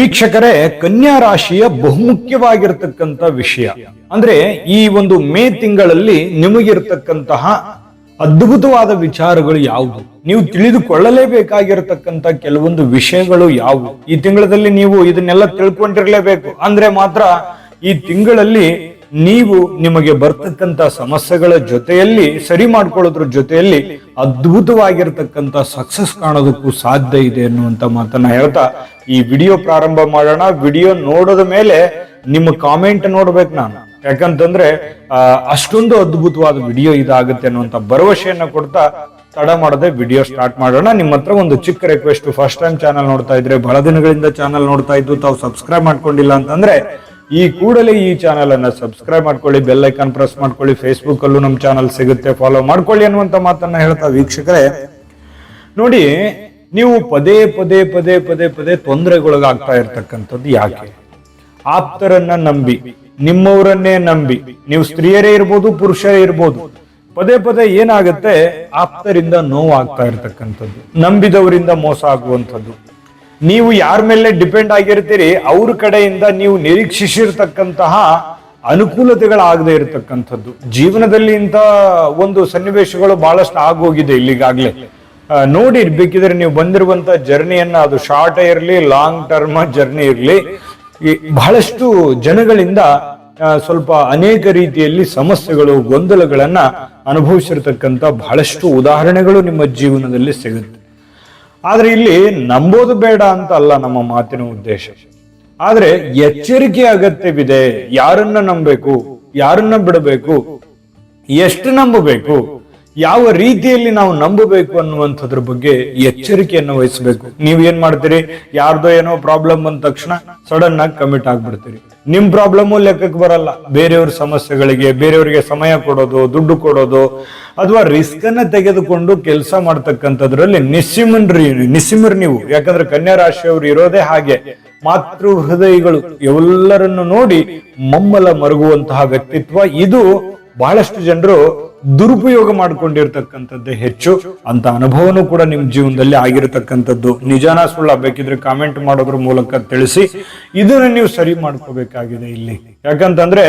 ವೀಕ್ಷಕರೇ, ಕನ್ಯಾ ರಾಶಿಯ ಬಹುಮುಖ್ಯವಾಗಿರತಕ್ಕಂತ ವಿಷಯ ಅಂದ್ರೆ ಈ ಒಂದು ಮೇ ತಿಂಗಳಲ್ಲಿ ನಿಮಗಿರ್ತಕ್ಕಂತಹ ಅದ್ಭುತವಾದ ವಿಚಾರಗಳು ಯಾವುದು, ನೀವು ತಿಳಿದುಕೊಳ್ಳಲೇಬೇಕಾಗಿರತಕ್ಕಂತ ಕೆಲವೊಂದು ವಿಷಯಗಳು ಯಾವುವು, ಈ ತಿಂಗಳಲ್ಲಿ ನೀವು ಇದನ್ನೆಲ್ಲ ತಿಳ್ಕೊಂಡಿರ್ಲೇಬೇಕು. ಅಂದ್ರೆ ಮಾತ್ರ ಈ ತಿಂಗಳಲ್ಲಿ ನೀವು ನಿಮಗೆ ಬರ್ತಕ್ಕಂತ ಸಮಸ್ಯೆಗಳ ಜೊತೆಯಲ್ಲಿ ಸರಿ ಮಾಡ್ಕೊಳ್ಳೋದ್ರ ಜೊತೆಯಲ್ಲಿ ಅದ್ಭುತವಾಗಿರ್ತಕ್ಕಂತ ಸಕ್ಸಸ್ ಕಾಣೋದಕ್ಕೂ ಸಾಧ್ಯ ಇದೆ ಅನ್ನುವಂತ ಮಾತನ್ನ ಹೇಳ್ತಾ ಈ ವಿಡಿಯೋ ಪ್ರಾರಂಭ ಮಾಡೋಣ. ವಿಡಿಯೋ ನೋಡೋದ ಮೇಲೆ ನಿಮ್ಮ ಕಾಮೆಂಟ್ ನೋಡ್ಬೇಕು ನಾನು, ಯಾಕಂತಂದ್ರೆ ಅಷ್ಟೊಂದು ಅದ್ಭುತವಾದ ವಿಡಿಯೋ ಇದಾಗುತ್ತೆ ಅನ್ನುವಂತ ಭರವಸೆಯನ್ನ ಕೊಡ್ತಾ ತಡ ಮಾಡದೆ ವಿಡಿಯೋ ಸ್ಟಾರ್ಟ್ ಮಾಡೋಣ. ನಿಮ್ಮ ಹತ್ರ ಒಂದು ಚಿಕ್ಕ ರಿಕ್ವೆಸ್ಟ್, ಫಸ್ಟ್ ಟೈಮ್ ಚಾನಲ್ ನೋಡ್ತಾ ಇದ್ರೆ, ಬಹಳ ದಿನಗಳಿಂದ ಚಾನಲ್ ನೋಡ್ತಾ ಇದ್ದು ತಾವು ಸಬ್ಸ್ಕ್ರೈಬ್ ಮಾಡ್ಕೊಂಡಿಲ್ಲ ಅಂತಂದ್ರೆ ಈ ಕೂಡಲೇ ಈ ಚಾನಲ್ ಅನ್ನ ಸಬ್ಸ್ಕ್ರೈಬ್ ಮಾಡ್ಕೊಳ್ಳಿ, ಬೆಲ್ ಐಕಾನ್ ಪ್ರೆಸ್ ಮಾಡ್ಕೊಳ್ಳಿ, ಫೇಸ್ಬುಕ್ ಅಲ್ಲೂ ನಮ್ಮ ಚಾನಲ್ ಸಿಗುತ್ತೆ, ಫಾಲೋ ಮಾಡ್ಕೊಳ್ಳಿ ಅನ್ನುವಂತ ಮಾತನ್ನ ಹೇಳ್ತಾ ವೀಕ್ಷಕರೇ ನೋಡಿ, ನೀವು ಪದೇ ಪದೇ ಪದೇ ಪದೇ ಪದೇ ತೊಂದರೆಗೊಳಗಾಗ್ತಾ ಇರ್ತಕ್ಕಂಥದ್ದು ಯಾಕೆ? ಆಪ್ತರನ್ನ ನಂಬಿ, ನಿಮ್ಮವರನ್ನೇ ನಂಬಿ, ನೀವು ಸ್ತ್ರೀಯರೇ ಇರ್ಬೋದು ಪುರುಷರೇ ಇರ್ಬೋದು, ಪದೇ ಪದೇ ಏನಾಗುತ್ತೆ, ಆಪ್ತರಿಂದ ನೋವಾಗ್ತಾ ಇರ್ತಕ್ಕಂಥದ್ದು, ನಂಬಿದವರಿಂದ ಮೋಸ ಆಗುವಂಥದ್ದು, ನೀವು ಯಾರ ಮೇಲೆ ಡಿಪೆಂಡ್ ಆಗಿರ್ತೀರಿ ಅವ್ರ ಕಡೆಯಿಂದ ನೀವು ನಿರೀಕ್ಷಿಸಿರ್ತಕ್ಕಂತಹ ಅನುಕೂಲತೆಗಳಾಗದೆ ಇರತಕ್ಕಂಥದ್ದು. ಜೀವನದಲ್ಲಿ ಇಂಥ ಒಂದು ಸನ್ನಿವೇಶಗಳು ಬಹಳಷ್ಟು ಆಗೋಗಿದೆ ಇಲ್ಲಿಗಾಗ್ಲೇ. ನೋಡಿ, ಬೇಕಿದ್ರೆ ನೀವು ಬಂದಿರುವಂತ ಜರ್ನಿಯನ್ನ, ಅದು ಶಾರ್ಟ್ ಇರಲಿ ಲಾಂಗ್ ಟರ್ಮ್ ಜರ್ನಿ ಇರಲಿ, ಬಹಳಷ್ಟು ಜನಗಳಿಂದ ಸ್ವಲ್ಪ ಅನೇಕ ರೀತಿಯಲ್ಲಿ ಸಮಸ್ಯೆಗಳು, ಗೊಂದಲಗಳನ್ನ ಅನುಭವಿಸಿರ್ತಕ್ಕಂಥ ಬಹಳಷ್ಟು ಉದಾಹರಣೆಗಳು ನಿಮ್ಮ ಜೀವನದಲ್ಲಿ ಸಿಗುತ್ತೆ. ಆದ್ರೆ ಇಲ್ಲಿ ನಂಬೋದು ಬೇಡ ಅಂತ ಅಲ್ಲ ನಮ್ಮ ಮಾತಿನ ಉದ್ದೇಶ, ಆದ್ರೆ ಎಚ್ಚರಿಕೆ ಅಗತ್ಯವಿದೆ. ಯಾರನ್ನ ನಂಬಬೇಕು, ಯಾರನ್ನ ಬಿಡಬೇಕು, ಎಷ್ಟು ನಂಬಬೇಕು, ಯಾವ ರೀತಿಯಲ್ಲಿ ನಾವು ನಂಬಬೇಕು ಅನ್ನುವಂಥದ್ರ ಬಗ್ಗೆ ಎಚ್ಚರಿಕೆಯನ್ನು ವಹಿಸಬೇಕು. ನೀವ್ ಏನ್ ಮಾಡ್ತೀರಿ, ಯಾರ್ದೋ ಏನೋ ಪ್ರಾಬ್ಲಮ್ ಬಂದ ತಕ್ಷಣ ಸಡನ್ ಆಗಿ ಕಮಿಟ್ ಆಗ್ಬಿಡ್ತೀರಿ. ನಿಮ್ ಪ್ರಾಬ್ಲಮ್ ಲೆಕ್ಕಕ್ಕೆ ಬರಲ್ಲ, ಬೇರೆಯವ್ರ ಸಮಸ್ಯೆಗಳಿಗೆ ಬೇರೆಯವ್ರಿಗೆ ಸಮಯ ಕೊಡೋದು, ದುಡ್ಡು ಕೊಡೋದು, ಅಥವಾ ರಿಸ್ಕ್ ಅನ್ನ ತೆಗೆದುಕೊಂಡು ಕೆಲಸ ಮಾಡ್ತಕ್ಕಂಥದ್ರಲ್ಲಿ ನಿಸ್ಸಿಮರ್ ನೀವು. ಯಾಕಂದ್ರೆ ಕನ್ಯಾ ರಾಶಿಯವರು ಇರೋದೇ ಹಾಗೆ, ಮಾತೃ ಹೃದಯಗಳು, ಎಲ್ಲರನ್ನು ನೋಡಿ ಮಮ್ಮಲ ಮರುಗುವಂತಹ ವ್ಯಕ್ತಿತ್ವ. ಇದು ಬಹಳಷ್ಟು ಜನರು ದುರುಪಯೋಗ ಮಾಡ್ಕೊಂಡಿರ್ತಕ್ಕಂಥದ್ದೇ ಹೆಚ್ಚು. ಅಂತ ಅನುಭವನೂ ಕೂಡ ನಿಮ್ ಜೀವನದಲ್ಲಿ ಆಗಿರತಕ್ಕಂಥದ್ದು. ನಿಜಾನ ಸುಳ್ಳ ಬೇಕಿದ್ರೆ ಕಾಮೆಂಟ್ ಮಾಡೋದ್ರ ಮೂಲಕ ತಿಳಿಸಿ. ಇದನ್ನ ನೀವು ಸರಿ ಮಾಡ್ಕೋಬೇಕಾಗಿದೆ ಇಲ್ಲಿ. ಯಾಕಂತಂದ್ರೆ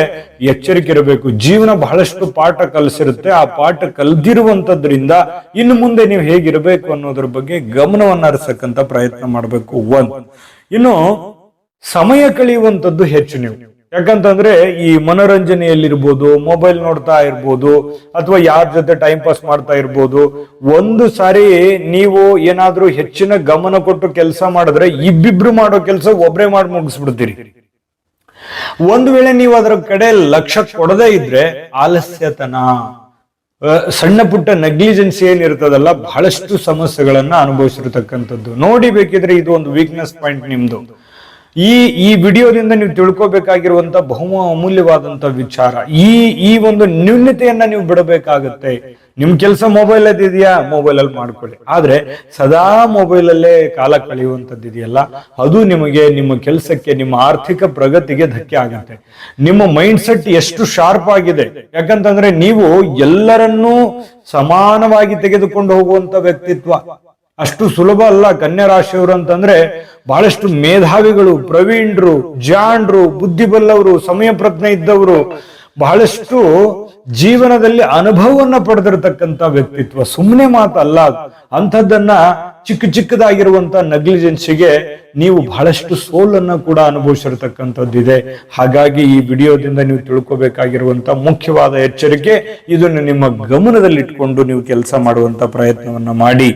ಎಚ್ಚರಿಕೆ ಇರಬೇಕು. ಜೀವನ ಬಹಳಷ್ಟು ಪಾಠ ಕಲಿಸಿರುತ್ತೆ. ಆ ಪಾಠ ಕಲ್ದಿರುವಂತದ್ರಿಂದ ಇನ್ನು ಮುಂದೆ ನೀವು ಹೇಗಿರಬೇಕು ಅನ್ನೋದ್ರ ಬಗ್ಗೆ ಗಮನವನ್ನ ಹರಿಸಕ್ಕಂತ ಪ್ರಯತ್ನ ಮಾಡಬೇಕು. ಇನ್ನು ಸಮಯ ಕಳೆಯುವಂತದ್ದು ಹೆಚ್ಚು ನೀವು. ಯಾಕಂತಂದ್ರೆ ಈ ಮನೋರಂಜನೆಯಲ್ಲಿರ್ಬೋದು, ಮೊಬೈಲ್ ನೋಡ್ತಾ ಇರ್ಬೋದು, ಅಥವಾ ಯಾರ ಜೊತೆ ಟೈಮ್ ಪಾಸ್ ಮಾಡ್ತಾ ಇರ್ಬೋದು. ಒಂದು ಸಾರಿ ನೀವು ಏನಾದ್ರೂ ಹೆಚ್ಚಿನ ಗಮನ ಕೊಟ್ಟು ಕೆಲಸ ಮಾಡಿದ್ರೆ ಇಬ್ಬಿಬ್ರು ಮಾಡೋ ಕೆಲಸ ಒಬ್ರೇ ಮಾಡಿ ಮುಗಿಸ್ಬಿಡ್ತೀರಿ. ಒಂದು ವೇಳೆ ನೀವು ಅದರ ಕಡೆ ಲಕ್ಷ್ಯ ಕೊಡದೇ ಇದ್ರೆ ಆಲಸ್ಯತನ, ಸಣ್ಣ ಪುಟ್ಟ ನೆಗ್ಲಿಜೆನ್ಸಿ ಏನಿರ್ತದಲ್ಲ, ಬಹಳಷ್ಟು ಸಮಸ್ಯೆಗಳನ್ನ ಅನುಭವಿಸಿರ್ತಕ್ಕಂಥದ್ದು. ನೋಡಿ, ಬೇಕಿದ್ರೆ ಇದು ಒಂದು ವೀಕ್ನೆಸ್ ಪಾಯಿಂಟ್ ನಿಮ್ದು. ಈ ವಿಡಿಯೋದಿಂದ ನೀವು ತಿಳ್ಕೊಬೇಕಾಗಿರುವಂತ ಅಮೂಲ್ಯವಾದಂತ ವಿಚಾರ, ಈ ಒಂದು ನ್ಯೂನ್ಯತೆಯನ್ನ ನೀವು ಬಿಡಬೇಕಾಗತ್ತೆ. ನಿಮ್ ಕೆಲಸ ಮೊಬೈಲ್ ಇದೆಯಾ, ಮೊಬೈಲ್ ಅಲ್ಲಿ ಮಾಡ್ಕೊಳ್ಳಿ. ಆದ್ರೆ ಸದಾ ಮೊಬೈಲ್ ಅಲ್ಲೇ ಕಾಲ ಕಳೆಯುವಂತದ್ದಿದೆಯಲ್ಲ, ಅದು ನಿಮಗೆ, ನಿಮ್ಮ ಕೆಲಸಕ್ಕೆ, ನಿಮ್ಮ ಆರ್ಥಿಕ ಪ್ರಗತಿಗೆ ಧಕ್ಕೆ ಆಗತ್ತೆ. ನಿಮ್ಮ ಮೈಂಡ್ ಸೆಟ್ ಎಷ್ಟು ಶಾರ್ಪ್ ಆಗಿದೆ, ಯಾಕಂತಂದ್ರೆ ನೀವು ಎಲ್ಲರನ್ನೂ ಸಮಾನವಾಗಿ ತೆಗೆದುಕೊಂಡು ಹೋಗುವಂತ ವ್ಯಕ್ತಿತ್ವ. ಅಷ್ಟು ಸುಲಭ ಅಲ್ಲ ಕನ್ಯಾ ರಾಶಿಯವರು ಅಂತಂದ್ರೆ. ಬಹಳಷ್ಟು ಮೇಧಾವಿಗಳು, ಪ್ರವೀಣರು, ಜಾಣರು, ಬುದ್ಧಿಬಲ್ಲವರು, ಸಮಯ ಪ್ರಜ್ಞೆ ಇದ್ದವರು, ಬಹಳಷ್ಟು ಜೀವನದಲ್ಲಿ ಅನುಭವವನ್ನ ಪಡೆದಿರತಕ್ಕಂತ ವ್ಯಕ್ತಿತ್ವ. ಸುಮ್ಮನೆ ಮಾತಲ್ಲ. ಅಂಥದ್ದನ್ನ ಚಿಕ್ಕದಾಗಿರುವಂತ ನೆಗ್ಲಿಜೆನ್ಸಿಗೆ ನೀವು ಬಹಳಷ್ಟು ಸೋಲನ್ನ ಕೂಡ ಅನುಭವಿಸಿರ್ತಕ್ಕಂಥದ್ದಿದೆ. ಹಾಗಾಗಿ ಈ ವಿಡಿಯೋದಿಂದ ನೀವು ತಿಳ್ಕೊಬೇಕಾಗಿರುವಂತ ಮುಖ್ಯವಾದ ಎಚ್ಚರಿಕೆ, ಇದನ್ನು ನಿಮ್ಮ ಗಮನದಲ್ಲಿ ಇಟ್ಕೊಂಡು ನೀವು ಕೆಲಸ ಮಾಡುವಂತ ಪ್ರಯತ್ನವನ್ನ ಮಾಡಿ.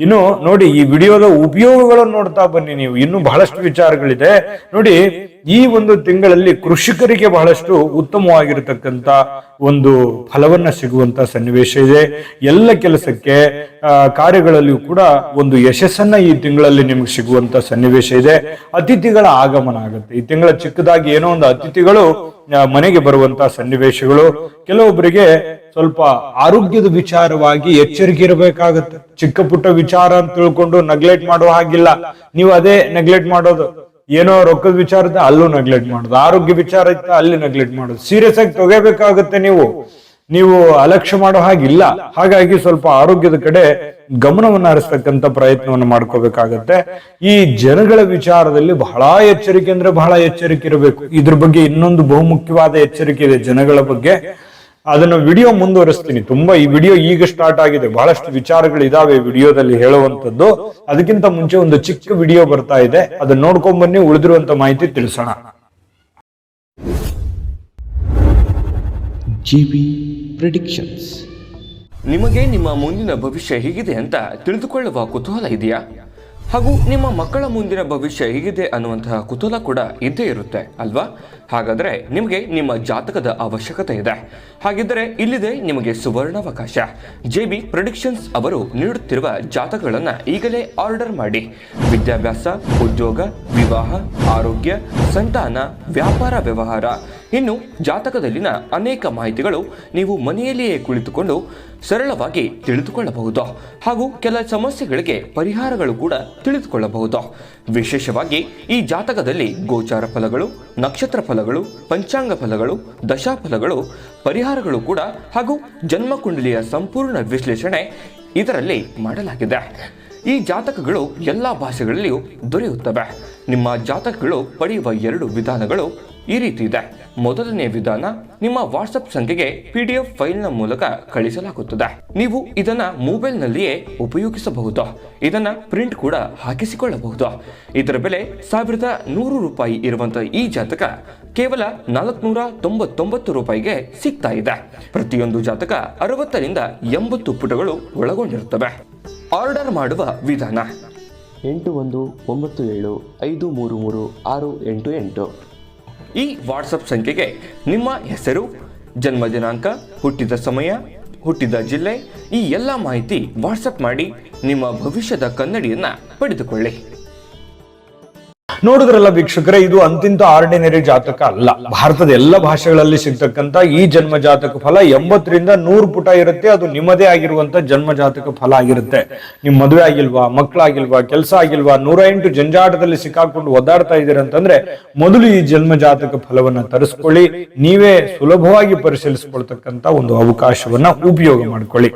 ಇನ್ನು ನೋಡಿ, ಈ ವಿಡಿಯೋದ ಉಪಯೋಗಗಳನ್ನು ನೋಡ್ತಾ ಬನ್ನಿ ನೀವು. ಇನ್ನು ಬಹಳಷ್ಟು ವಿಚಾರಗಳಿದೆ ನೋಡಿ. ಈ ಒಂದು ತಿಂಗಳಲ್ಲಿ ಕೃಷಿಕರಿಗೆ ಬಹಳಷ್ಟು ಉತ್ತಮವಾಗಿರತಕ್ಕಂತ ಒಂದು ಫಲವನ್ನ ಸಿಗುವಂತ ಸನ್ನಿವೇಶ ಇದೆ. ಎಲ್ಲ ಕೆಲಸಕ್ಕೆ, ಕಾರ್ಯಗಳಲ್ಲಿಯೂ ಕೂಡ ಒಂದು ಯಶಸ್ಸನ್ನ ಈ ತಿಂಗಳಲ್ಲಿ ನಿಮ್ಗೆ ಸಿಗುವಂತ ಸನ್ನಿವೇಶ ಇದೆ. ಅತಿಥಿಗಳ ಆಗಮನ ಆಗುತ್ತೆ ಈ ತಿಂಗಳ. ಚಿಕ್ಕದಾಗಿ ಏನೋ ಒಂದು ಅತಿಥಿಗಳು ಮನೆಗೆ ಬರುವಂತ ಸನ್ನಿವೇಶಗಳು. ಕೆಲವೊಬ್ಬರಿಗೆ ಸ್ವಲ್ಪ ಆರೋಗ್ಯದ ವಿಚಾರವಾಗಿ ಎಚ್ಚರಿಕೆ ಇರಬೇಕಾಗತ್ತೆ. ಚಿಕ್ಕ ಪುಟ್ಟ ವಿಚಾರ ಅಂತ ತಿಳ್ಕೊಂಡು ನೆಗ್ಲೆಕ್ಟ್ ಮಾಡುವ ಹಾಗಿಲ್ಲ. ನೀವು ಅದೇ ನೆಗ್ಲೆಕ್ಟ್ ಮಾಡೋದು. ಏನೋ ರೊಕ್ಕದ ವಿಚಾರ ಇದ್ದ ಅಲ್ಲೂ ನೆಗ್ಲೆಕ್ಟ್ ಮಾಡೋದು, ಆರೋಗ್ಯ ವಿಚಾರ ಇತ್ತ ಅಲ್ಲಿ ನೆಗ್ಲೆಕ್ಟ್ ಮಾಡೋದು. ಸೀರಿಯಸ್ ಆಗಿ ತಗೋಬೇಕಾಗುತ್ತೆ ನೀವು. ನೀವು ಅಲಕ್ಷ್ಯ ಮಾಡೋ ಹಾಗಿಲ್ಲ. ಹಾಗಾಗಿ ಸ್ವಲ್ಪ ಆರೋಗ್ಯದ ಕಡೆ ಗಮನವನ್ನು ಹರಿಸ್ತಕ್ಕಂಥ ಪ್ರಯತ್ನವನ್ನು ಮಾಡ್ಕೋಬೇಕಾಗತ್ತೆ. ಈ ಜನಗಳ ವಿಚಾರದಲ್ಲಿ ಬಹಳ ಎಚ್ಚರಿಕೆ ಅಂದ್ರೆ ಬಹಳ ಎಚ್ಚರಿಕೆ ಇರಬೇಕು. ಇದ್ರ ಬಗ್ಗೆ ಇನ್ನೊಂದು ಬಹುಮುಖ್ಯವಾದ ಎಚ್ಚರಿಕೆ ಇದೆ ಜನಗಳ ಬಗ್ಗೆ. ಅದನ್ನು ವಿಡಿಯೋ ಮುಂದುವರಿಸ್ತೀನಿ. ತುಂಬಾ ಈ ವಿಡಿಯೋ ಈಗ ಸ್ಟಾರ್ಟ್ ಆಗಿದೆ, ಬಹಳಷ್ಟು ವಿಚಾರಗಳು ಇದಾವೆ ವಿಡಿಯೋದಲ್ಲಿ ಹೇಳುವಂತದ್ದು. ಅದಕ್ಕಿಂತ ಮುಂಚೆ ಒಂದು ಚಿಕ್ಕ ವಿಡಿಯೋ ಬರ್ತಾ ಇದೆ, ಅದನ್ನ ನೋಡ್ಕೊಂಡ್ ಬನ್ನಿ, ಉಳಿದಿರುವಂತ ಮಾಹಿತಿ ತಿಳಿಸೋಣ. GB predictions. ನಿಮಗೆ ನಿಮ್ಮ ಮುಂದಿನ ಭವಿಷ್ಯ ಹೇಗಿದೆ ಅಂತ ತಿಳಿದುಕೊಳ್ಳುವ ಕುತೂಹಲ ಇದೆಯಾ? ಹಾಗೂ ನಿಮ್ಮ ಮಕ್ಕಳ ಮುಂದಿನ ಭವಿಷ್ಯ ಹೇಗಿದೆ ಅನ್ನುವಂತಹ ಕುತೂಹಲ ಕೂಡ ಇದ್ದೇ ಇರುತ್ತೆ ಅಲ್ವಾ? ಹಾಗಾದರೆ ನಿಮಗೆ ನಿಮ್ಮ ಜಾತಕದ ಅವಶ್ಯಕತೆ ಇದೆ. ಹಾಗಿದ್ದರೆ ಇಲ್ಲಿದೆ ನಿಮಗೆ ಸುವರ್ಣಾವಕಾಶ. JB ಪ್ರೆಡಿಕ್ಷನ್ಸ್ ಅವರು ನೀಡುತ್ತಿರುವ ಜಾತಕಗಳನ್ನು ಈಗಲೇ ಆರ್ಡರ್ ಮಾಡಿ. ವಿದ್ಯಾಭ್ಯಾಸ, ಉದ್ಯೋಗ, ವಿವಾಹ, ಆರೋಗ್ಯ, ಸಂತಾನ, ವ್ಯಾಪಾರ ವ್ಯವಹಾರ, ಇನ್ನು ಜಾತಕದಲ್ಲಿನ ಅನೇಕ ಮಾಹಿತಿಗಳು ನೀವು ಮನೆಯಲ್ಲಿಯೇ ಕುಳಿತುಕೊಂಡು ಸರಳವಾಗಿ ತಿಳಿದುಕೊಳ್ಳಬಹುದು. ಹಾಗೂ ಕೆಲ ಸಮಸ್ಯೆಗಳಿಗೆ ಪರಿಹಾರಗಳು ಕೂಡ ತಿಳಿದುಕೊಳ್ಳಬಹುದು. ವಿಶೇಷವಾಗಿ ಈ ಜಾತಕದಲ್ಲಿ ಗೋಚಾರ ಫಲಗಳು, ನಕ್ಷತ್ರ ಫಲಗಳು, ಪಂಚಾಂಗ ಫಲಗಳು, ದಶಾಫಲಗಳು, ಪರಿಹಾರಗಳು ಕೂಡ ಹಾಗೂ ಜನ್ಮಕುಂಡಲಿಯ ಸಂಪೂರ್ಣ ವಿಶ್ಲೇಷಣೆ ಇದರಲ್ಲಿ ಮಾಡಲಾಗಿದೆ. ಈ ಜಾತಕಗಳು ಎಲ್ಲ ಭಾಷೆಗಳಲ್ಲಿಯೂ ದೊರೆಯುತ್ತವೆ. ನಿಮ್ಮ ಜಾತಕಗಳು ಪಡೆಯುವ 2 ವಿಧಾನಗಳು ಈ ರೀತಿ ಇದೆ. ಮೊದಲನೇ ವಿಧಾನ, ನಿಮ್ಮ ವಾಟ್ಸಪ್ ಸಂಖ್ಯೆಗೆ PDF ಫೈಲ್ನ ಮೂಲಕ ಕಳಿಸಲಾಗುತ್ತದೆ. ನೀವು ಇದನ್ನ ಮೊಬೈಲ್ನಲ್ಲಿಯೇ ಉಪಯೋಗಿಸಬಹುದು. ಇದನ್ನ ಪ್ರಿಂಟ್ ಕೂಡ ಹಾಕಿಸಿಕೊಳ್ಳಬಹುದು. ಇದರ ಬೆಲೆ 1100 ರೂಪಾಯಿ ಇರುವಂತಹ ಈ ಜಾತಕ ಕೇವಲ 499 ರೂಪಾಯಿಗೆ ಸಿಗ್ತಾ ಇದೆ. ಪ್ರತಿಯೊಂದು ಜಾತಕ 60 ರಿಂದ 80 ಪುಟಗಳು ಒಳಗೊಂಡಿರುತ್ತವೆ. ಆರ್ಡರ್ ಮಾಡುವ ವಿಧಾನ: 8197533688. ಈ ವಾಟ್ಸಪ್ ಸಂಖ್ಯೆಗೆ ನಿಮ್ಮ ಹೆಸರು, ಜನ್ಮ ದಿನಾಂಕ, ಹುಟ್ಟಿದ ಸಮಯ, ಹುಟ್ಟಿದ ಜಿಲ್ಲೆ, ಈ ಎಲ್ಲ ಮಾಹಿತಿ ವಾಟ್ಸಪ್ ಮಾಡಿ ನಿಮ್ಮ ಭವಿಷ್ಯದ ಕನ್ನಡಿಯನ್ನ ಪಡೆದುಕೊಳ್ಳಿ. ನೋಡಿದ್ರಲ್ಲ ವೀಕ್ಷಕರೇ, ಇದು ಅಂತಿಂತ ಆರ್ಡಿನರಿ ಜಾತಕ ಅಲ್ಲ. ಭಾರತದ ಎಲ್ಲ ಭಾಷೆಗಳಲ್ಲಿ ಸಿಗ್ತಕ್ಕಂತ ಈ ಜನ್ಮ ಜಾತಕ ಫಲ 80 ರಿಂದ 100 ಪುಟ ಇರುತ್ತೆ. ಅದು ನಿಮ್ಮದೇ ಆಗಿರುವಂತ ಜನ್ಮ ಜಾತಕ ಫಲ ಆಗಿರುತ್ತೆ. ನಿಮ್ ಮದುವೆ ಆಗಿಲ್ವಾ, ಮಕ್ಕಳಾಗಿಲ್ವಾ, ಕೆಲಸ ಆಗಿಲ್ವಾ, 108 ಜಂಜಾಟದಲ್ಲಿ ಸಿಕ್ಕಾಕೊಂಡು ಒದ್ದಾಡ್ತಾ ಇದ್ದೀರಾ ಅಂತಂದ್ರೆ ಮೊದಲು ಈ ಜನ್ಮ ಜಾತಕ ಫಲವನ್ನ ತರಿಸ್ಕೊಳ್ಳಿ. ನೀವೇ ಸುಲಭವಾಗಿ ಪರಿಶೀಲಿಸಿಕೊಳ್ತಕ್ಕಂತ ಒಂದು ಅವಕಾಶವನ್ನ ಉಪಯೋಗ ಮಾಡ್ಕೊಳ್ಳಿ.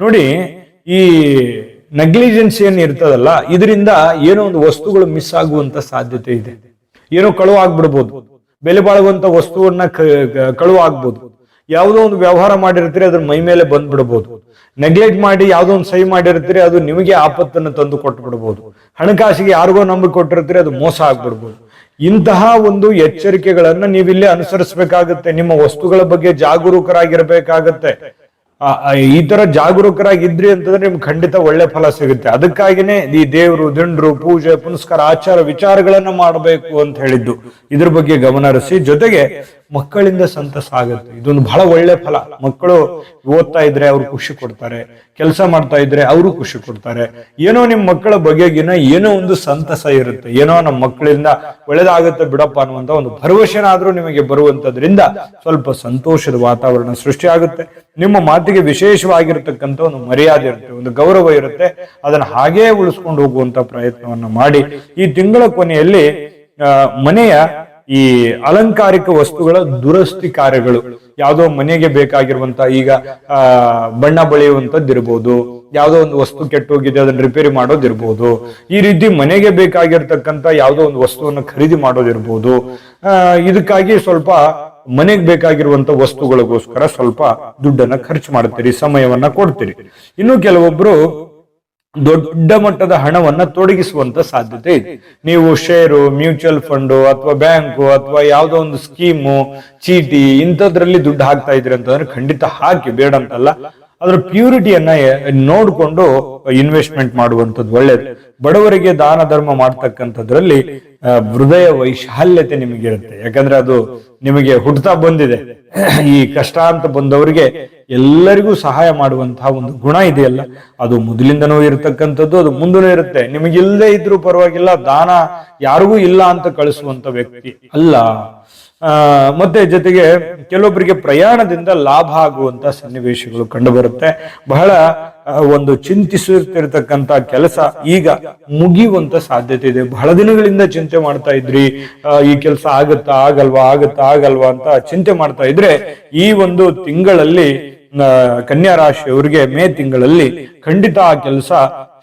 ನೋಡಿ, ಈ ನೆಗ್ಲಿಜೆನ್ಸಿ ಏನ್ ಇರ್ತದಲ್ಲ, ಇದರಿಂದ ಏನೋ ಒಂದು ವಸ್ತುಗಳು ಮಿಸ್ ಆಗುವಂತ ಸಾಧ್ಯತೆ ಇದೆ. ಏನೋ ಕಳುವು ಆಗ್ಬಿಡ್ಬೋದು, ಬೆಲೆ ಬಾಳುವಂತ ವಸ್ತುವನ್ನ ಕಳುವು ಆಗ್ಬೋದು. ಯಾವುದೋ ಒಂದು ವ್ಯವಹಾರ ಮಾಡಿರ್ತೀರಿ, ಅದ್ರ ಮೈ ಮೇಲೆ ಬಂದ್ಬಿಡ್ಬೋದು. ನೆಗ್ಲೆಕ್ಟ್ ಮಾಡಿ ಯಾವುದೋ ಒಂದು ಸಹಿ ಮಾಡಿರ್ತೀರಿ, ಅದು ನಿಮಗೆ ಆಪತ್ತನ್ನು ತಂದು ಕೊಟ್ಟು ಬಿಡ್ಬೋದು. ಹಣಕಾಸಿಗೆ ಯಾರಿಗೋ ನಂಬಿ ಕೊಟ್ಟಿರ್ತೀರಿ, ಅದು ಮೋಸ ಆಗ್ಬಿಡ್ಬೋದು. ಇಂತಹ ಒಂದು ಎಚ್ಚರಿಕೆಗಳನ್ನ ನೀವಿಲ್ಲೇ ಅನುಸರಿಸಬೇಕಾಗತ್ತೆ. ನಿಮ್ಮ ವಸ್ತುಗಳ ಬಗ್ಗೆ ಜಾಗರೂಕರಾಗಿರ್ಬೇಕಾಗತ್ತೆ. ಈ ತರ ಜಾಗರೂಕರಾಗಿದ್ರಿ ಅಂತಂದ್ರೆ ನಿಮ್ಗೆ ಖಂಡಿತ ಒಳ್ಳೆ ಫಲ ಸಿಗುತ್ತೆ. ಅದಕ್ಕಾಗಿನೇ ಈ ದೇವರು, ದಿಂಡ್ರು, ಪೂಜೆ, ಪುನಸ್ಕಾರ, ಆಚಾರ ವಿಚಾರಗಳನ್ನ ಮಾಡಬೇಕು ಅಂತ ಹೇಳಿದ್ದು. ಇದ್ರ ಬಗ್ಗೆ ಗಮನ ಹರಿಸಿ. ಜೊತೆಗೆ ಮಕ್ಕಳಿಂದ ಸಂತಸ ಆಗುತ್ತೆ. ಇದೊಂದು ಬಹಳ ಒಳ್ಳೆ ಫಲ. ಮಕ್ಕಳು ಓದ್ತಾ ಇದ್ರೆ ಅವ್ರು ಖುಷಿ ಕೊಡ್ತಾರೆ, ಕೆಲಸ ಮಾಡ್ತಾ ಇದ್ರೆ ಅವರು ಖುಷಿ ಕೊಡ್ತಾರೆ. ಏನೋ ನಿಮ್ ಮಕ್ಕಳ ಬಗೆಗಿನ ಏನೋ ಒಂದು ಸಂತಸ ಇರುತ್ತೆ. ಏನೋ ನಮ್ಮ ಮಕ್ಕಳಿಂದ ಒಳ್ಳೇದಾಗುತ್ತೆ ಬಿಡಪ್ಪ ಅನ್ನುವಂತ ಒಂದು ಭರವಸೆನಾದ್ರೂ ನಿಮಗೆ ಬರುವಂತದ್ರಿಂದ ಸ್ವಲ್ಪ ಸಂತೋಷದ ವಾತಾವರಣ ಸೃಷ್ಟಿ ಆಗುತ್ತೆ. ನಿಮ್ಮ ಮಾತಿಗೆ ವಿಶೇಷವಾಗಿರತಕ್ಕಂತ ಒಂದು ಮರ್ಯಾದೆ ಇರುತ್ತೆ, ಒಂದು ಗೌರವ ಇರುತ್ತೆ. ಅದನ್ನ ಹಾಗೇ ಉಳಿಸ್ಕೊಂಡು ಹೋಗುವಂತ ಪ್ರಯತ್ನವನ್ನ ಮಾಡಿ. ಈ ತಿಂಗಳ ಕೊನೆಯಲ್ಲಿ ಮನೆಯ ಈ ಅಲಂಕಾರಿಕ ವಸ್ತುಗಳ ದುರಸ್ತಿ ಕಾರ್ಯಗಳು, ಯಾವುದೋ ಮನೆಗೆ ಬೇಕಾಗಿರುವಂತ, ಈಗ ಬಣ್ಣ ಬಳಿಯುವಂತದ್ದಿರ್ಬೋದು, ಯಾವುದೋ ಒಂದು ವಸ್ತು ಕೆಟ್ಟೋಗಿದೆ ಅದನ್ನ ರಿಪೇರಿ ಮಾಡೋದಿರ್ಬೋದು, ಈ ರೀತಿ ಮನೆಗೆ ಬೇಕಾಗಿರ್ತಕ್ಕಂಥ ಯಾವುದೋ ಒಂದು ವಸ್ತುವನ್ನು ಖರೀದಿ ಮಾಡೋದಿರ್ಬೋದು. ಇದಕ್ಕಾಗಿ ಸ್ವಲ್ಪ ಮನೆಗೆ ಬೇಕಾಗಿರುವಂತ ವಸ್ತುಗಳಿಗೋಸ್ಕರ ಸ್ವಲ್ಪ ದುಡ್ಡನ್ನ ಖರ್ಚು ಮಾಡ್ತೀರಿ, ಸಮಯವನ್ನ ಕೊಡ್ತೀರಿ. ಇನ್ನು ಕೆಲವೊಬ್ರು ದೊಡ್ಡ ಮಟ್ಟದ ಹಣವನ್ನ ತೊಡಗಿಸುವಂತ ಸಾಧ್ಯತೆ ಇದೆ. ನೀವು ಷೇರು, ಮ್ಯೂಚುವಲ್ ಫಂಡ್ ಅಥವಾ ಬ್ಯಾಂಕು ಅಥವಾ ಯಾವುದೋ ಒಂದು ಸ್ಕೀಮು, ಚೀಟಿ ಇಂಥದ್ರಲ್ಲಿ ದುಡ್ಡು ಹಾಕ್ತಾ ಇದ್ರಿ ಅಂತಂದ್ರೆ ಖಂಡಿತ ಹಾಕಿ, ಬೇಡ ಅಂತಲ್ಲ. ಅದ್ರ ಪ್ಯೂರಿಟಿಯನ್ನ ನೋಡ್ಕೊಂಡು ಇನ್ವೆಸ್ಟ್ಮೆಂಟ್ ಮಾಡುವಂಥದ್ದು ಒಳ್ಳೇದು. ಬಡವರಿಗೆ ದಾನ ಧರ್ಮ ಮಾಡ್ತಕ್ಕಂಥದ್ರಲ್ಲಿ ಹೃದಯ ವೈಶಾಲ್ಯತೆ ನಿಮಗಿರುತ್ತೆ. ಯಾಕಂದ್ರೆ ಅದು ನಿಮಗೆ ಹುಟ್ಟುತ್ತಾ ಬಂದಿದೆ. ಈ ಕಷ್ಟ ಅಂತ ಬಂದವರಿಗೆ ಎಲ್ಲರಿಗೂ ಸಹಾಯ ಮಾಡುವಂತಹ ಒಂದು ಗುಣ ಇದೆಯಲ್ಲ, ಅದು ಮೊದಲಿಂದನೂ ಇರತಕ್ಕಂಥದ್ದು, ಅದು ಮುಂದೂ ಇರುತ್ತೆ. ನಿಮಗಿಲ್ಲದೆ ಇದ್ರೂ ಪರವಾಗಿಲ್ಲ, ದಾನ ಯಾರಿಗೂ ಇಲ್ಲ ಅಂತ ಕಳಿಸುವಂತ ವ್ಯಕ್ತಿ ಅಲ್ಲ. ಮತ್ತೆ ಜೊತೆಗೆ ಕೆಲವೊಬ್ಬರಿಗೆ ಪ್ರಯಾಣದಿಂದ ಲಾಭ ಆಗುವಂತ ಸನ್ನಿವೇಶಗಳು ಕಂಡು ಬರುತ್ತೆ. ಬಹಳ ಒಂದು ಚಿಂತಿಸುತ್ತಿರತಕ್ಕಂತ ಕೆಲಸ ಈಗ ಮುಗಿಯುವಂತ ಸಾಧ್ಯತೆ ಇದೆ. ಬಹಳ ದಿನಗಳಿಂದ ಚಿಂತೆ ಮಾಡ್ತಾ ಇದ್ರಿ, ಈ ಕೆಲಸ ಆಗತ್ತಾ ಆಗಲ್ವಾ ಅಂತ ಚಿಂತೆ ಮಾಡ್ತಾ ಇದ್ರೆ ಈ ಒಂದು ತಿಂಗಳಲ್ಲಿ ಕನ್ಯಾ ರಾಶಿಯವರಿಗೆ ಮೇ ತಿಂಗಳಲ್ಲಿ ಖಂಡಿತ ಆ ಕೆಲಸ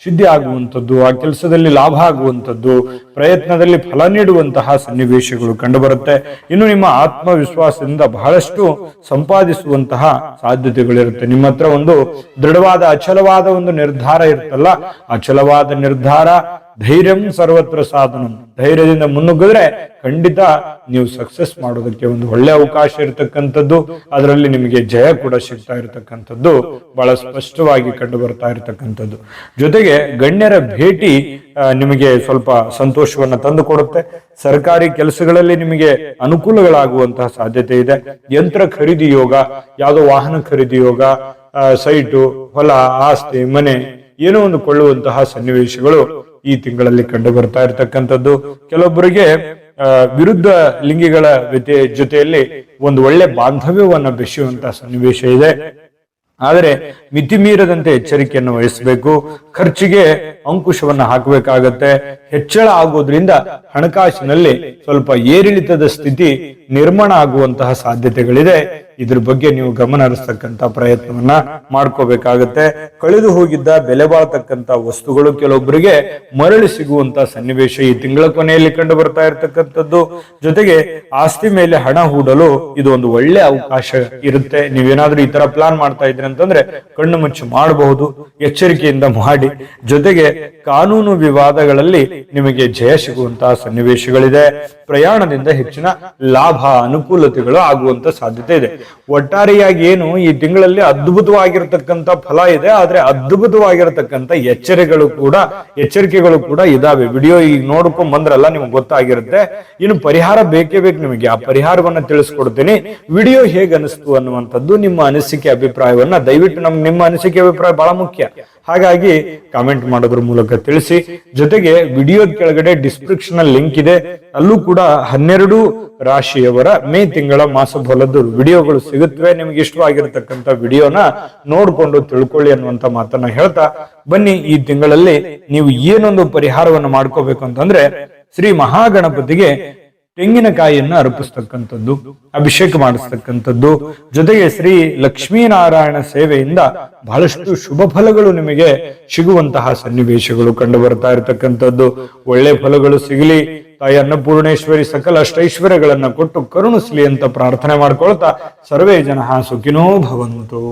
ಸಿದ್ಧಿ ಆಗುವಂಥದ್ದು, ಆ ಕೆಲಸದಲ್ಲಿ ಲಾಭ ಆಗುವಂಥದ್ದು, ಪ್ರಯತ್ನದಲ್ಲಿ ಫಲ ನೀಡುವಂತಹ ಸನ್ನಿವೇಶಗಳು ಕಂಡುಬರುತ್ತೆ. ಇನ್ನು ನಿಮ್ಮ ಆತ್ಮವಿಶ್ವಾಸದಿಂದ ಬಹಳಷ್ಟು ಸಂಪಾದಿಸುವಂತಹ ಸಾಧ್ಯತೆಗಳಿರುತ್ತೆ. ನಿಮ್ಮ ಹತ್ರ ಒಂದು ದೃಢವಾದ ಅಚಲವಾದ ಒಂದು ನಿರ್ಧಾರ ಇರುತ್ತಲ್ಲ, ಅಚಲವಾದ ನಿರ್ಧಾರ, ಧೈರ್ಯಂ ಸರ್ವತ್ರ ಸಾಧನಂ, ಧೈರ್ಯದಿಂದ ಮುನ್ನುಗ್ಗಿದ್ರೆ ಖಂಡಿತ ನೀವು ಸಕ್ಸಸ್ ಮಾಡೋದಕ್ಕೆ ಒಂದು ಒಳ್ಳೆ ಅವಕಾಶ ಇರತಕ್ಕಂಥದ್ದು, ಅದರಲ್ಲಿ ನಿಮಗೆ ಜಯ ಕೂಡ ಸಿಗ್ತಾ ಇರತಕ್ಕಂಥದ್ದು ಬಹಳ ಸ್ಪಷ್ಟವಾಗಿ ಕಂಡು ಬರ್ತಾ ಇರತಕ್ಕಂಥದ್ದು. ಜೊತೆಗೆ ಗಣ್ಯರ ಭೇಟಿ ನಿಮಗೆ ಸ್ವಲ್ಪ ಸಂತೋಷವನ್ನ ತಂದು ಕೊಡುತ್ತೆ. ಸರ್ಕಾರಿ ಕೆಲಸಗಳಲ್ಲಿ ನಿಮಗೆ ಅನುಕೂಲಗಳಾಗುವಂತಹ ಸಾಧ್ಯತೆ ಇದೆ. ಯಂತ್ರ ಖರೀದಿ ಯೋಗ, ಯಾವುದೋ ವಾಹನ ಖರೀದಿ ಯೋಗ, ಸೈಟು, ಹೊಲ, ಆಸ್ತಿ, ಮನೆ ಏನೋ ಒಂದು ಕೊಳ್ಳುವಂತಹ ಸನ್ನಿವೇಶಗಳು ಈ ತಿಂಗಳಲ್ಲಿ ಕಂಡು ಬರ್ತಾ ಇರತಕ್ಕಂಥದ್ದು. ಕೆಲವೊಬ್ಬರಿಗೆ ವಿರುದ್ಧ ಲಿಂಗಿಗಳ ಜೊತೆಯಲ್ಲಿ ಒಂದು ಒಳ್ಳೆ ಬಾಂಧವ್ಯವನ್ನ ಬೆಸೆಯುವಂತಹ ಸನ್ನಿವೇಶ ಇದೆ. ಆದರೆ ಮಿತಿ ಮೀರದಂತೆ ಎಚ್ಚರಿಕೆಯನ್ನು ವಹಿಸಬೇಕು. ಖರ್ಚಿಗೆ ಅಂಕುಶವನ್ನ ಹಾಕಬೇಕಾಗತ್ತೆ. ಹೆಚ್ಚಳ ಆಗೋದ್ರಿಂದ ಹಣಕಾಸಿನಲ್ಲಿ ಸ್ವಲ್ಪ ಏರಿಳಿತದ ಸ್ಥಿತಿ ನಿರ್ಮಾಣ ಆಗುವಂತಹ ಸಾಧ್ಯತೆಗಳಿದೆ. ಇದ್ರ ಬಗ್ಗೆ ನೀವು ಗಮನ ಹರಿಸ್ತಕ್ಕಂತ ಪ್ರಯತ್ನವನ್ನ ಮಾಡ್ಕೋಬೇಕಾಗತ್ತೆ. ಕಳೆದು ಹೋಗಿದ್ದ ಬೆಲೆ ಬಾಳ್ತಕ್ಕಂತ ವಸ್ತುಗಳು ಕೆಲವೊಬ್ಬರಿಗೆ ಮರಳಿ ಸಿಗುವಂತ ಸನ್ನಿವೇಶ ಈ ತಿಂಗಳ ಕೊನೆಯಲ್ಲಿ ಕಂಡು ಬರ್ತಾ ಇರತಕ್ಕಂಥದ್ದು. ಜೊತೆಗೆ ಆಸ್ತಿ ಮೇಲೆ ಹಣ ಹೂಡಲು ಇದು ಒಂದು ಒಳ್ಳೆ ಅವಕಾಶ ಇರುತ್ತೆ. ನೀವೇನಾದ್ರೂ ಈ ತರ ಪ್ಲಾನ್ ಮಾಡ್ತಾ ಇದ್ರಿ ಅಂತಂದ್ರೆ ಕಣ್ಣು ಮುಚ್ಚಿ ಮಾಡಬಹುದು, ಎಚ್ಚರಿಕೆಯಿಂದ ಮಾಡಿ. ಜೊತೆಗೆ ಕಾನೂನು ವಿವಾದಗಳಲ್ಲಿ ನಿಮಗೆ ಜಯ ಸಿಗುವಂತಹ ಸನ್ನಿವೇಶಗಳಿದೆ. ಪ್ರಯಾಣದಿಂದ ಹೆಚ್ಚಿನ ಲಾಭ ಅನುಕೂಲತೆಗಳು ಆಗುವಂತ ಸಾಧ್ಯತೆ ಇದೆ. ಒಟ್ಟಾರೆಯಾಗಿ ಏನು ಈ ತಿಂಗಳಲ್ಲಿ ಅದ್ಭುತವಾಗಿರತಕ್ಕಂತ ಫಲ ಇದೆ, ಆದ್ರೆ ಅದ್ಭುತವಾಗಿರತಕ್ಕಂತ ಎಚ್ಚರಿಕೆಗಳು ಕೂಡ ಇದಾವೆ. ವಿಡಿಯೋ ಈಗ ನೋಡ್ಕೊಂಡ್ ಬಂದ್ರಲ್ಲ, ನಿಮ್ಗೆ ಗೊತ್ತಾಗಿರುತ್ತೆ. ಇನ್ನು ಪರಿಹಾರ ಬೇಕೇ ಬೇಕು ನಿಮಗೆ. ಆ ಪರಿಹಾರವನ್ನ ತಿಳಿಸ್ಕೊಡ್ತೀನಿ. ವಿಡಿಯೋ ಹೇಗೆ ಅನಿಸ್ತು ಅನ್ನುವಂಥದ್ದು ನಿಮ್ಮ ಅನಿಸಿಕೆ ಅಭಿಪ್ರಾಯವನ್ನ ದಯವಿಟ್ಟು ನಿಮ್ಮ ಅನಿಸಿಕೆ ಅಭಿಪ್ರಾಯ ಬಹಳ ಮುಖ್ಯ. ಹಾಗಾಗಿ ಕಾಮೆಂಟ್ ಮಾಡೋದ್ರ ಮೂಲಕ ತಿಳಿಸಿ. ಜೊತೆಗೆ ವಿಡಿಯೋದ ಕೆಳಗಡೆ ಡಿಸ್ಕ್ರಿಪ್ಷನ್ ಅಲ್ಲಿ ಲಿಂಕ್ ಇದೆ, ಅಲ್ಲೂ ಕೂಡ 12 ರಾಶಿಯವರ ಮೇ ತಿಂಗಳ ಮಾಸಫಲದ ವಿಡಿಯೋಗಳು ಸಿಗುತ್ತವೆ. ನಿಮ್ಗೆ ಇಷ್ಟವಾಗಿರ್ತಕ್ಕಂಥ ವಿಡಿಯೋನ ನೋಡ್ಕೊಂಡು ತಿಳ್ಕೊಳ್ಳಿ ಅನ್ನುವಂತ ಮಾತನ್ನ ಹೇಳ್ತಾ ಬನ್ನಿ. ಈ ತಿಂಗಳಲ್ಲಿ ನೀವು ಏನೊಂದು ಪರಿಹಾರವನ್ನು ಮಾಡ್ಕೋಬೇಕು ಅಂತಂದ್ರೆ, ಶ್ರೀ ಮಹಾಗಣಪತಿಗೆ ತೆಂಗಿನಕಾಯಿಯನ್ನ ಅರ್ಪಿಸ್ತಕ್ಕಂಥದ್ದು, ಅಭಿಷೇಕ ಮಾಡಿಸ್ತಕ್ಕಂಥದ್ದು. ಜೊತೆಗೆ ಶ್ರೀ ಲಕ್ಷ್ಮೀನಾರಾಯಣ ಸೇವೆಯಿಂದ ಬಹಳಷ್ಟು ಶುಭ ಫಲಗಳು ನಿಮಗೆ ಸಿಗುವಂತಹ ಸನ್ನಿವೇಶಗಳು ಕಂಡು ಬರ್ತಾ ಇರತಕ್ಕಂಥದ್ದು. ಒಳ್ಳೆ ಫಲಗಳು ಸಿಗಲಿ, ತಾಯಿ ಅನ್ನಪೂರ್ಣೇಶ್ವರಿ ಸಕಲ ಅಷ್ಟೈಶ್ವರ್ಯಗಳನ್ನ ಕೊಟ್ಟು ಕರುಣಿಸ್ಲಿ ಅಂತ ಪ್ರಾರ್ಥನೆ ಮಾಡ್ಕೊಳ್ತಾ ಸರ್ವೇ ಜನಃ ಸುಖಿನೋ ಭವಂತು.